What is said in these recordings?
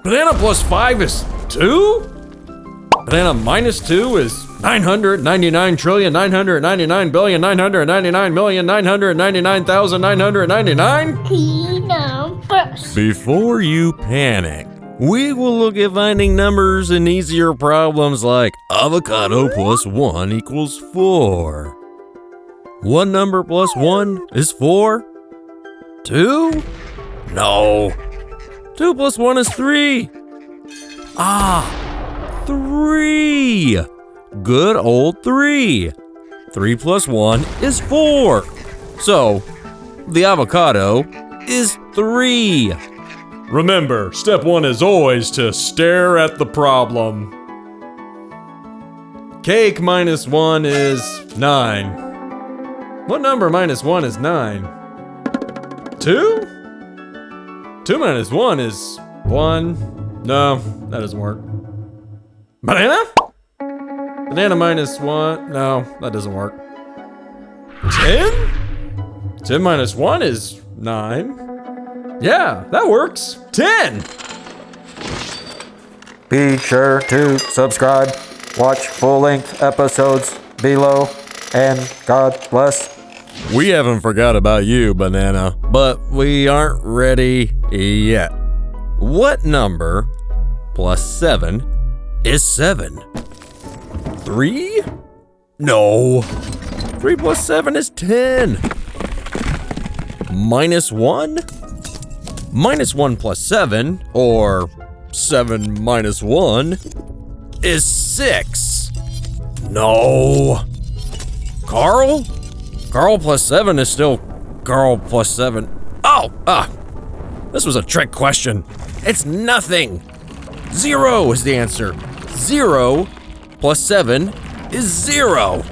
Banana plus 5 is 2? Banana minus 2 is 999,999,999,999,999,999. Keenumbers. Before you panic, we will look at finding numbers in easier problems like avocado plus 1 equals 4. What number plus 1 is 4? 2? No. 2 plus 1 is 3. 3. Good old 3. 3 plus 1 is 4. So, the avocado is 3. Remember, step 1 is always to stare at the problem. Cake minus 1 is 9. What number minus 1 is 9? 2? 2 minus 1 is 1. No, that doesn't work. Banana? Banana minus 1. No, that doesn't work. 10? 10 minus 1 is 9. Yeah, that works. 10! Be sure to subscribe, watch full-length episodes below, and God bless. We haven't forgot about you, Banana, but we aren't ready yet. What number plus 7 is 7? 3? No. 3 plus 7 is 10. Minus 1? Minus 1 plus 7, or 7 minus 1, is 6. No. Carl? Carl plus 7 is still Carl plus 7. Oh, this was a trick question. It's nothing. 0 is the answer. 0 plus 7 is 0.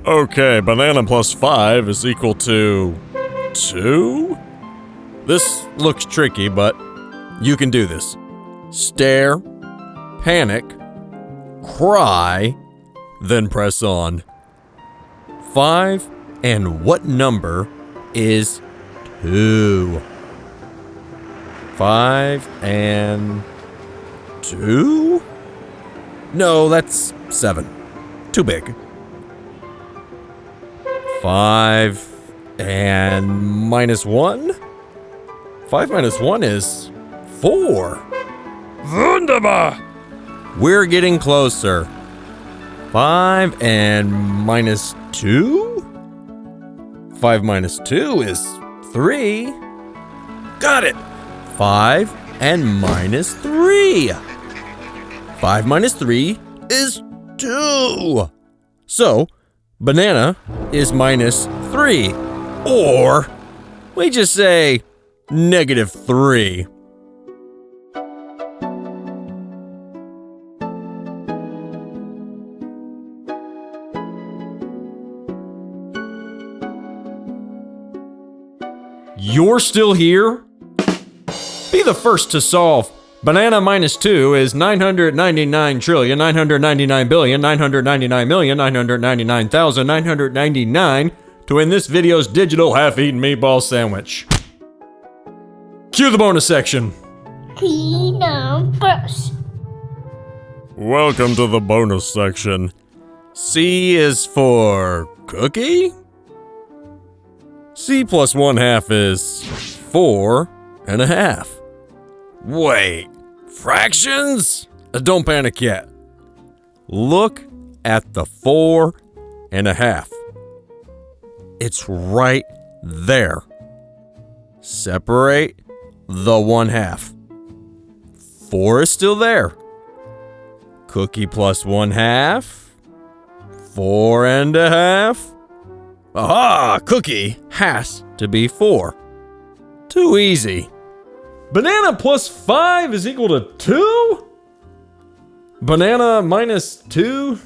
Okay, banana plus 5 is equal to 2? This looks tricky, but you can do this. Stare, panic, cry, then press on. 5 and what number is 2? 5 and 2? No, that's 7. Too big. 5 and minus 1? 5 minus 1 is 4. Wunderbar! We're getting closer. 5 and minus 2? 5 minus 2 is 3. Got it! 5 and minus 3. 5 minus 3 is 2. So, banana is minus 3. Or, we just say negative 3. You're still here? Be the first to solve. Banana minus 2 is 999,999,999,999,999 to win this video's digital half-eaten meatball sandwich. Cue the bonus section. Keenumbers. Welcome to the bonus section. C is for cookie? C plus 1/2 is 4.5. Wait, fractions? Don't panic yet. Look at the 4.5. It's right there. Separate the 1/2. 4 is still there. Cookie plus 1/2. 4.5. Aha! Cookie has to be 4. Too easy. Banana plus 5 is equal to 2? Banana minus 2